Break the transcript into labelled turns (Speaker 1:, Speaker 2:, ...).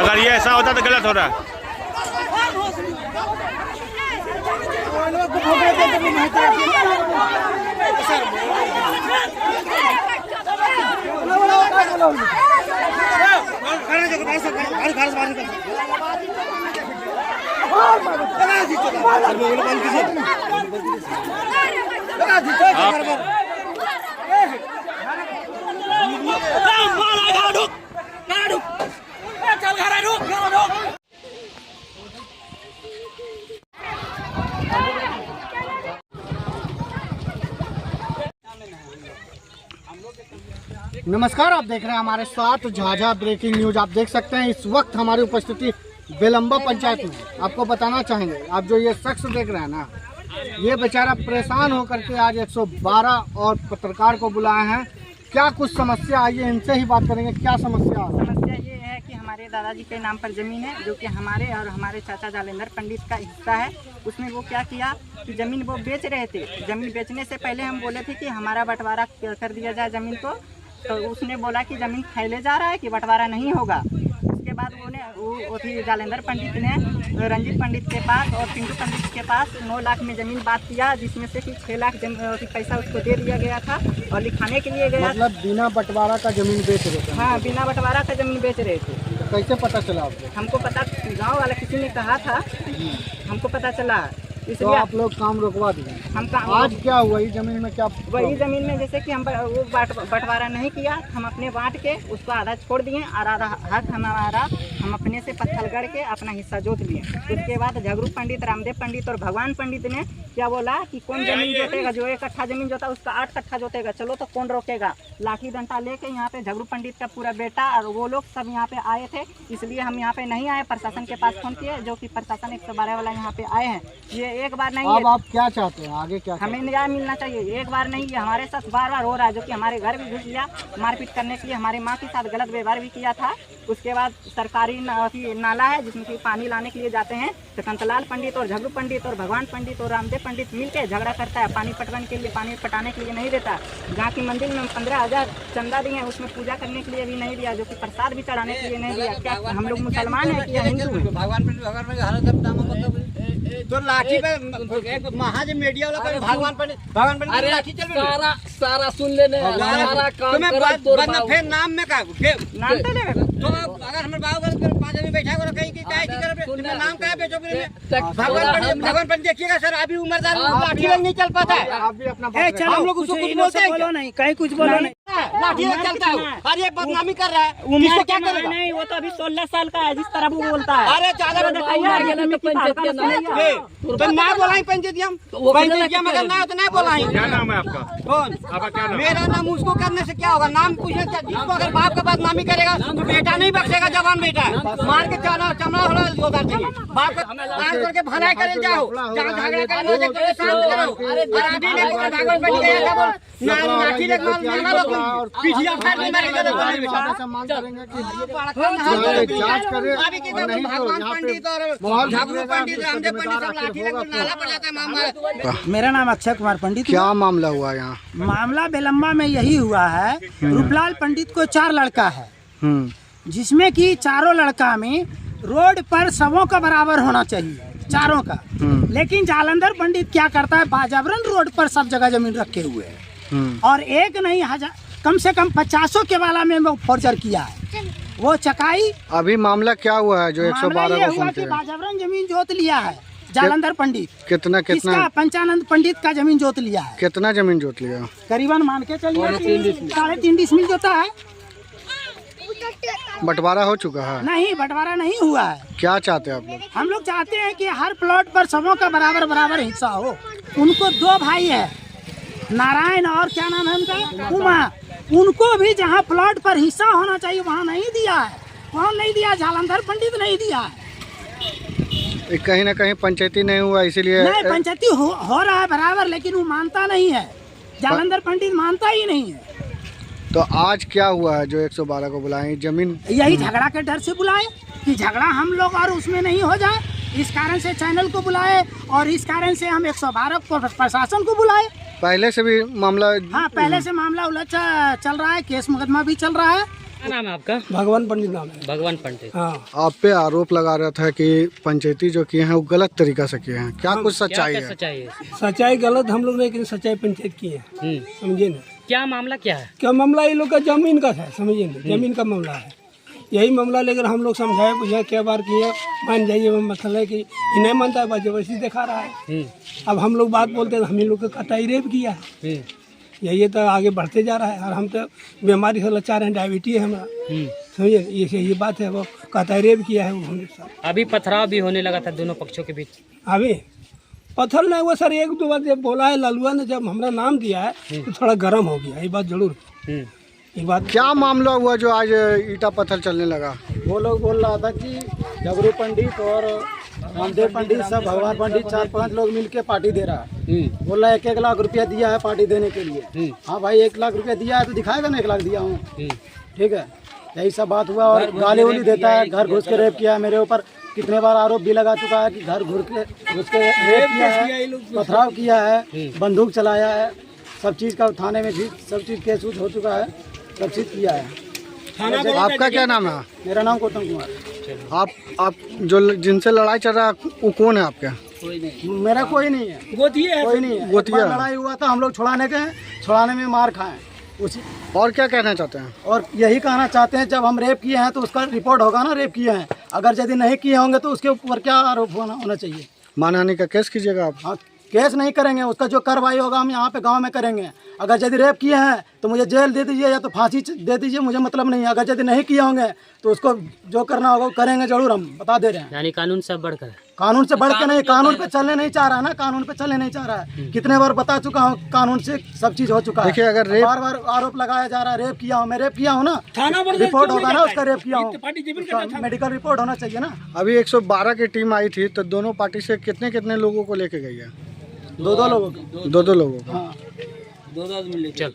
Speaker 1: अगर ये ऐसा होता तो गलत हो रहा है।
Speaker 2: नमस्कार, आप देख रहे हैं हमारे साथ झाझा ब्रेकिंग न्यूज। आप देख सकते हैं इस वक्त हमारी उपस्थिति बेलंबा पंचायत में। आपको बताना चाहेंगे, आप जो ये शख्स देख रहे हैं ना, ये बेचारा परेशान होकर के आज 112 और पत्रकार को बुलाए हैं। क्या कुछ समस्या आई है, इनसे ही बात करेंगे। क्या समस्या है?
Speaker 3: समस्या ये है कि हमारे दादाजी के नाम पर ज़मीन है, जो कि हमारे और हमारे चाचा जालेंद्र पंडित का हिस्सा है। उसमें वो क्या किया कि ज़मीन वो बेच रहे थे। ज़मीन बेचने से पहले हम बोले थे कि हमारा बंटवारा कर दिया जाए ज़मीन को, तो उसने बोला कि ज़मीन फैले जा रहा है कि बंटवारा नहीं होगा। उसके बाद वो जालेंद्र पंडित ने रंजीत पंडित के पास और पिंटू पंडित के पास 9 लाख में ज़मीन बात किया, जिसमें से कि 6 लाख पैसा उसको दे दिया गया था और लिखाने के लिए गया।
Speaker 2: मतलब बिना बंटवारा का जमीन बेच रहे थे?
Speaker 3: हाँ, बिना बंटवारा का ज़मीन बेच रहे थे।
Speaker 2: तो कैसे पता चला आपको?
Speaker 3: हमको पता, गाँव वाला किसी ने कहा था, हमको पता चला,
Speaker 2: तो
Speaker 3: इसलिए
Speaker 2: आप लोग काम रुकवा दिए।
Speaker 3: हम
Speaker 2: आज क्या हुआ इस जमीन में? क्या
Speaker 3: वही ज़मीन में जैसे कि हम वो बंटवारा नहीं किया, हम अपने बांट के उसको आधा छोड़ दिए और आधा हक हमारा हम अपने से पत्थर गढ़ के अपना हिस्सा जोत लिए। उसके बाद झगरू पंडित, रामदेव पंडित और भगवान पंडित ने क्या बोला कि कौन ज़मीन जोतेगा, जो 1 कट्ठा ज़मीन जोता उसका 8 कट्ठा जोतेगा। चलो तो कौन रोकेगा। लाठी डंडा लेके यहाँ पे झगरू पंडित का पूरा बेटा और वो लोग सब यहाँ पे आए थे, इसलिए हम यहाँ पे नहीं आए। प्रशासन के पास फोन किए, जो कि प्रशासन 112 वाला यहाँ पे आए हैं। ये एक बार नहीं
Speaker 2: अब आप क्या चाहते हैं आगे? क्या
Speaker 3: हमें न्याय मिलना चाहिए। एक बार नहीं, ये हमारे साथ बार बार हो रहा है, जो कि हमारे घर भी घुस गया, मारपीट करने के लिए हमारे माँ के साथ गलत व्यवहार भी किया था। उसके बाद सरकारी नाला है जिसमें कि पानी लाने के लिए जाते हैं, तो कंतलाल पंडित और झगरू पंडित और भगवान पंडित और रामदेव पंडित मिलकर झगड़ा करता है। पानी पटवाने के लिए, पानी पटाने के लिए नहीं देता। जहाँ की मंदिर में 15,000 चंदा दिए, उसमें पूजा करने के लिए भी नहीं दिया, जो कि प्रसाद भी चढ़ाने के लिए नहीं दिया। क्या हम लोग मुसलमान हैं कि हिंदू हैं?
Speaker 4: तो लाठी पे एक महाज मीडिया वाला भगवान पंडित
Speaker 5: अरे
Speaker 4: लाठी चल
Speaker 5: सारा सुन लेने, सारा काम करा तोर बाबू।
Speaker 4: फिर नाम में का
Speaker 3: नाम तो ले
Speaker 4: तो अगर हमारे बाबू 5 आदमी बैठा हो कहीं की काहे की तरफ नाम का बेचोगे? भगवान पंडित देखिएगा सर, अभी उम्रदार लाठी लग नहीं चल पाता है।
Speaker 2: आप भी अपना
Speaker 4: हम लोग उसको कुछ बोलते हैं
Speaker 3: नहीं, कहीं कुछ बोलो नहीं।
Speaker 4: लाठी लग चलता है और ये बदनामी कर रहा है, इसको क्या करेगा?
Speaker 3: नहीं, वो तो अभी 16 साल का है, जिस तरह वो बोलता है।
Speaker 4: अरे ज्यादा
Speaker 5: तो
Speaker 4: ना बोला पंचायत अगर ना हो तो ना बोला।
Speaker 1: क्या नाम है आपका?
Speaker 4: कौन?
Speaker 1: आपका क्या नाम?
Speaker 4: मेरा नाम उसको करने से क्या होगा? नाम पूछने से जिसको अगर बाप का बदनामी करेगा तो बेटा नहीं बख्शेगा। जवान बेटा है, मार के चमड़ा होला उतार देंगे। बाप का आज करके भलाई करे जाओ, जहाँ झगड़ा करने से तो शांत करो। और अभी ने भगवान बन गया था, ना लाठी लग मारना लोग पिछला फाड़ में मारे गए।
Speaker 2: मांग करेंगे कि जांच करें।
Speaker 4: अभी के भगवान पंडित और झगरू पंडित, रामदेव पंडित सब लाठी लग नाला पड़ जाता है मामला।
Speaker 6: मेरा नाम अक्षय कुमार पंडित।
Speaker 2: क्या मामला हुआ यहाँ?
Speaker 6: मामला बेलम्बा में यही हुआ है, रूपलाल पंडित को 4 लड़का है, जिसमें कि चारों लड़का में रोड पर सबों का बराबर होना चाहिए, चारों का। लेकिन जालंधर पंडित क्या करता है, बाजावरन रोड पर सब जगह जमीन रखे हुए है और एक नहीं कम से कम 50 के वाला में वो फॉर्जर किया है। वो चकाई
Speaker 2: अभी मामला क्या हुआ है जो 112
Speaker 6: ये हुआ कि बाजावरन जमीन जोत लिया है जालंधर पंडित।
Speaker 2: कितना
Speaker 6: पंचानंद पंडित का जमीन जोत लिया है।
Speaker 2: कितना जमीन जोत लिया?
Speaker 6: करीबन मान के चलिए 3.5 डिसमिल जोता है।
Speaker 2: बंटवारा हो चुका है?
Speaker 6: नहीं, बंटवारा नहीं हुआ है।
Speaker 2: क्या चाहते हैं आप लोग?
Speaker 6: हम लोग चाहते हैं कि हर प्लॉट पर सबों का बराबर बराबर हिस्सा हो। उनको 2 भाई है, नारायण और क्या नाम है उनका, उमा। उनको भी जहाँ प्लॉट पर हिस्सा होना चाहिए वहाँ नहीं दिया है। कौन नहीं दिया? जालंधर पंडित नहीं दिया है।
Speaker 2: कहीं ना कहीं पंचायती नहीं हुआ, इसीलिए
Speaker 6: नहीं, पंचायती हो रहा है बराबर, लेकिन वो मानता नहीं है। जालंधर पंडित मानता ही नहीं है।
Speaker 2: तो आज क्या हुआ है जो 112 को बुलाए? जमीन
Speaker 6: यही झगड़ा के डर से बुलाए कि झगड़ा हम लोग और उसमें नहीं हो जाए, इस कारण से चैनल को बुलाए और इस कारण से हम 112 प्रशासन को बुलाए।
Speaker 2: पहले से भी मामला?
Speaker 6: हाँ, पहले से मामला उलझ चल रहा है, केस मुकदमा भी चल रहा है
Speaker 5: क्या नाम है आपका?
Speaker 6: भगवान पंडित नाम है।
Speaker 5: भगवान पंडित।
Speaker 6: हाँ,
Speaker 2: आप पे आरोप लगा रहा था कि पंचायती जो किए हैं वो गलत तरीका से किए हैं, क्या कुछ
Speaker 5: क्या
Speaker 2: सच्चाई
Speaker 5: क्या
Speaker 2: है?
Speaker 5: सच्चाई है?
Speaker 6: सच्चाई गलत हम लोग ने, लेकिन सच्चाई पंचायत की है, समझिए ना।
Speaker 5: क्या मामला क्या है?
Speaker 6: क्या मामला ये लोग का जमीन का है, समझिए ना, जमीन का मामला है। यही मामला लेकर हम लोग समझाए बुझाए क्या बार किए, मान जाइए, मतलब है कि ये नहीं मानता है, जबरदस्ती दिखा रहा है। अब हम लोग बात बोलते हैं, हम ही लोग को कतई रेप किया है, यही तो आगे बढ़ते जा रहा है। और हम तो बीमारी से लाचार हैं, डायबिटीज है हमारा, समझिए, ये बात है। वो कतई रेप किया है वो हमारे साथ।
Speaker 5: अभी पथराव भी होने लगा था दोनों पक्षों के बीच।
Speaker 6: अभी पत्थर नहीं हुआ सर, एक दो बार जब बोला है ललुआ ने, जब हमारा नाम दिया है तो थोड़ा गर्म हो गया, ये बात जरूर। ये बात
Speaker 2: क्या मामला हुआ जो आज ईटा पत्थर चलने लगा?
Speaker 7: वो लोग बोल रहा था कि झगरू पंडित और रामदेव पंडित, सब भगवान पंडित, 4-5 लोग मिलके पार्टी दे रहा है। बोल रहा है 1-1 लाख रुपया दिया है पार्टी देने के लिए। हाँ भाई, 1 लाख रुपया दिया है तो दिखाएगा ना 1 लाख दिया हूँ, ठीक है, यही सब बात हुआ। और गाली उली देता है, घर घुस के रेप किया मेरे ऊपर, कितने बार आरोप भी लगा चुका है कि घर घुस के रेप किया है, पथराव किया है, बंदूक चलाया है, सब चीज़ का थाने में भी सब चीज़ केस हो चुका है, सब चीज़ किया है।
Speaker 2: आपका क्या नाम है?
Speaker 7: मेरा नाम गौतम कुमार।
Speaker 2: आप जो जिनसे लड़ाई चल रहा है वो कौन है आपके?
Speaker 7: मेरा कोई नहीं है,
Speaker 6: गोतिया
Speaker 7: कोई नहीं है।
Speaker 2: गोतिया
Speaker 7: एक बार लड़ाई हुआ था, हम लोग छुड़ाने गए, छुड़ाने में मार खाए उसी।
Speaker 2: और क्या कहना चाहते हैं?
Speaker 7: और यही कहना चाहते हैं, जब हम रेप किए हैं तो उसका रिपोर्ट होगा ना, रेप किए हैं। अगर यदि नहीं किए होंगे तो उसके ऊपर क्या आरोप होना चाहिए?
Speaker 2: मानहानि का केस कीजिएगा आप?
Speaker 7: हाँ, केस नहीं करेंगे, उसका जो कार्रवाई होगा हम यहाँ पे गांव में करेंगे। अगर यदि रेप किए हैं तो मुझे जेल दे दीजिए या तो फांसी दे दीजिए, मुझे मतलब नहीं है। अगर यदि नहीं किए होंगे तो उसको जो करना होगा वो करेंगे जरूर, हम बता दे रहे हैं।
Speaker 5: यानी कानून से बढ़कर?
Speaker 7: कानून से बढ़ के नहीं, कानून पे चलने नहीं चाह रहा है ना, कानून पे चलने नहीं चाह रहा है। कितने बार बता चुका हूँ, कानून से सब चीज हो चुका है।
Speaker 2: देखिए, अगर रेप
Speaker 7: बार बार आरोप लगाया जा रहा है, रेप किया हूँ, मैं रेप किया हूँ ना, रिपोर्ट होगा ना उसका, रेप किया हूँ, मेडिकल रिपोर्ट होना चाहिए ना।
Speaker 2: अभी 112 की टीम आई थी, तो दोनों पार्टी से कितने लोगों को लेके गई है?
Speaker 7: 2-2 लोगों को।
Speaker 2: 2-2 लोगों को।
Speaker 7: हाँ,
Speaker 5: 2 मिले। चल।